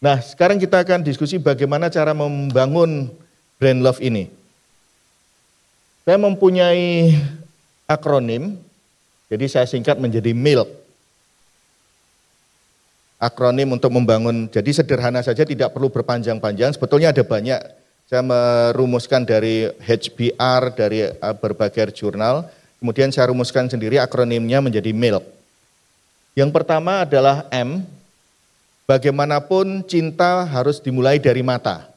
Nah, sekarang kita akan diskusi bagaimana cara membangun brand love ini. Saya mempunyai akronim, jadi saya singkat menjadi MILK. Akronim untuk membangun, jadi sederhana saja, tidak perlu berpanjang-panjang, sebetulnya ada banyak. Saya merumuskan dari HBR, dari berbagai jurnal, kemudian saya rumuskan sendiri akronimnya menjadi MILK. Yang pertama adalah M, bagaimanapun cinta harus dimulai dari mata.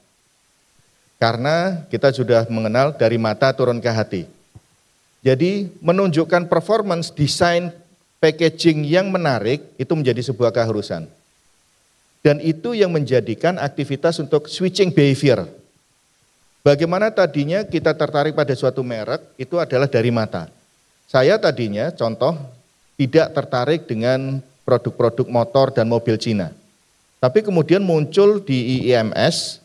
Karena kita sudah mengenal dari mata turun ke hati. Jadi menunjukkan performance, desain, packaging yang menarik itu menjadi sebuah keharusan. Dan itu yang menjadikan aktivitas untuk switching behavior. Bagaimana tadinya kita tertarik pada suatu merek itu adalah dari mata. Saya tadinya contoh tidak tertarik dengan produk-produk motor dan mobil Cina. Tapi kemudian muncul di IIMS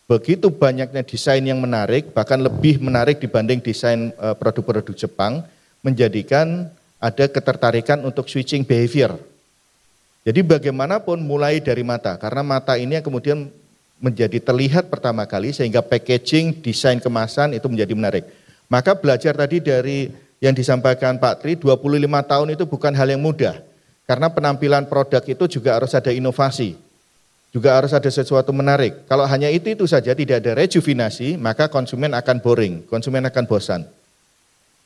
begitu banyaknya desain yang menarik, bahkan lebih menarik dibanding desain produk-produk Jepang, menjadikan ada ketertarikan untuk switching behavior. Jadi bagaimanapun mulai dari mata, karena mata ini yang kemudian menjadi terlihat pertama kali sehingga packaging, desain kemasan itu menjadi menarik. Maka belajar tadi dari yang disampaikan Pak Tri, 25 tahun itu bukan hal yang mudah. Karena penampilan produk itu juga harus ada inovasi. Juga harus ada sesuatu menarik. Kalau hanya itu saja tidak ada rejuvenasi, maka konsumen akan boring, konsumen akan bosan.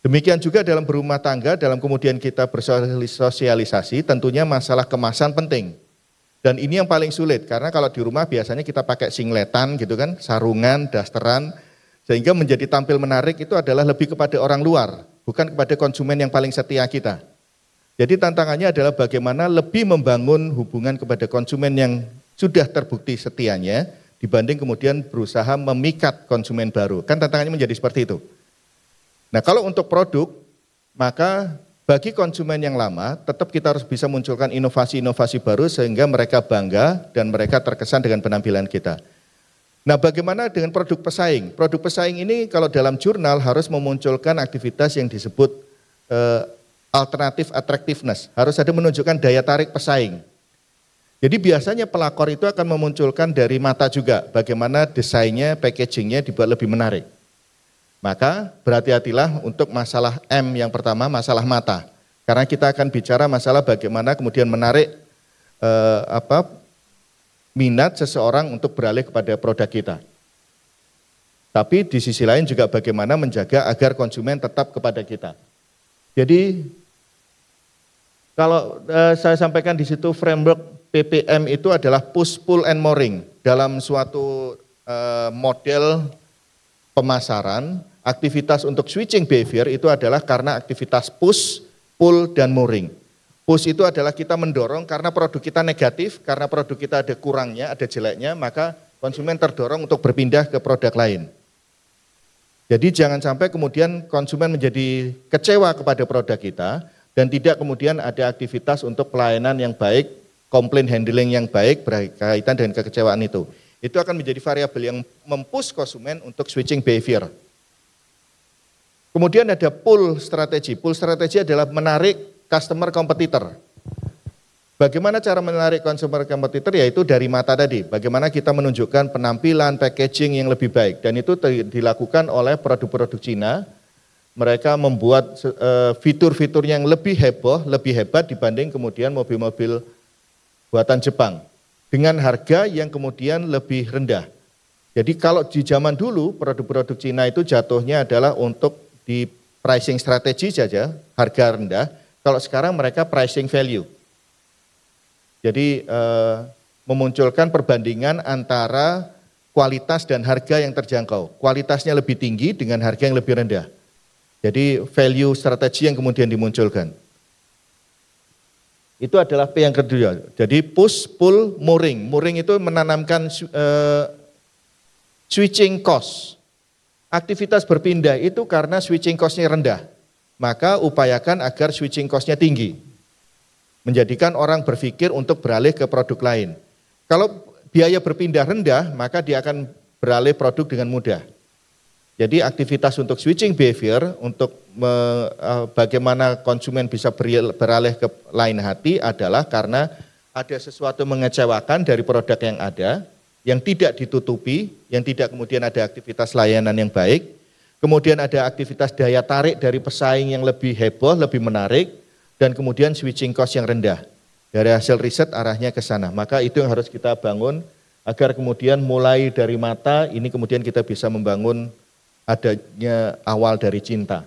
Demikian juga dalam berumah tangga, dalam kemudian kita bersosialisasi, tentunya masalah kemasan penting. Dan ini yang paling sulit, karena kalau di rumah biasanya kita pakai singletan gitu kan, sarungan, dasteran, sehingga menjadi tampil menarik itu adalah lebih kepada orang luar, bukan kepada konsumen yang paling setia kita. Jadi tantangannya adalah bagaimana lebih membangun hubungan kepada konsumen yang sudah terbukti setianya, dibanding kemudian berusaha memikat konsumen baru. Kan tantangannya menjadi seperti itu. Nah kalau untuk produk, maka bagi konsumen yang lama, tetap kita harus bisa munculkan inovasi-inovasi baru sehingga mereka bangga dan mereka terkesan dengan penampilan kita. Nah bagaimana dengan produk pesaing? Produk pesaing ini kalau dalam jurnal harus memunculkan aktivitas yang disebut alternative attractiveness. Harus ada menunjukkan daya tarik pesaing. Jadi biasanya pelakor itu akan memunculkan dari mata juga, bagaimana desainnya, packagingnya dibuat lebih menarik. Maka berhati-hatilah untuk masalah M yang pertama, masalah mata. Karena kita akan bicara masalah bagaimana kemudian menarik minat seseorang untuk beralih kepada produk kita. Tapi di sisi lain juga bagaimana menjaga agar konsumen tetap kepada kita. Jadi kalau saya sampaikan di situ framework PPM itu adalah push, pull, and mooring. Dalam suatu model pemasaran, aktivitas untuk switching behavior itu adalah karena aktivitas push, pull, dan mooring. Push itu adalah kita mendorong karena produk kita negatif, karena produk kita ada kurangnya, ada jeleknya, maka konsumen terdorong untuk berpindah ke produk lain. Jadi jangan sampai kemudian konsumen menjadi kecewa kepada produk kita, dan tidak kemudian ada aktivitas untuk pelayanan yang baik, komplain handling yang baik berkaitan dengan kekecewaan itu. Itu akan menjadi variabel yang mempush konsumen untuk switching behavior. Kemudian ada pull strategi. Pull strategi adalah menarik customer competitor. Bagaimana cara menarik customer competitor? Yaitu dari mata tadi. Bagaimana kita menunjukkan penampilan, packaging yang lebih baik. Dan itu dilakukan oleh produk-produk Cina. Mereka membuat fitur-fitur yang lebih heboh, lebih hebat dibanding kemudian mobil-mobil buatan Jepang dengan harga yang kemudian lebih rendah. Jadi kalau di zaman dulu produk-produk Cina itu jatuhnya adalah untuk di pricing strategi saja, harga rendah. Kalau sekarang mereka pricing value. Jadi memunculkan perbandingan antara kualitas dan harga yang terjangkau. Kualitasnya lebih tinggi dengan harga yang lebih rendah. Jadi value strategi yang kemudian dimunculkan. Itu adalah P yang kedua. Jadi push, pull, mooring. Mooring itu menanamkan switching cost. Aktivitas berpindah itu karena switching cost-nya rendah. Maka upayakan agar switching cost-nya tinggi. Menjadikan orang berpikir untuk beralih ke produk lain. Kalau biaya berpindah rendah, maka dia akan beralih produk dengan mudah. Jadi aktivitas untuk switching behavior, untuk bagaimana konsumen bisa beralih ke lain hati adalah karena ada sesuatu mengecewakan dari produk yang ada, yang tidak ditutupi, yang tidak kemudian ada aktivitas layanan yang baik, kemudian ada aktivitas daya tarik dari pesaing yang lebih heboh, lebih menarik, dan kemudian switching cost yang rendah. Dari hasil riset arahnya ke sana. Maka itu yang harus kita bangun agar kemudian mulai dari mata ini kemudian kita bisa membangun adanya awal dari cinta.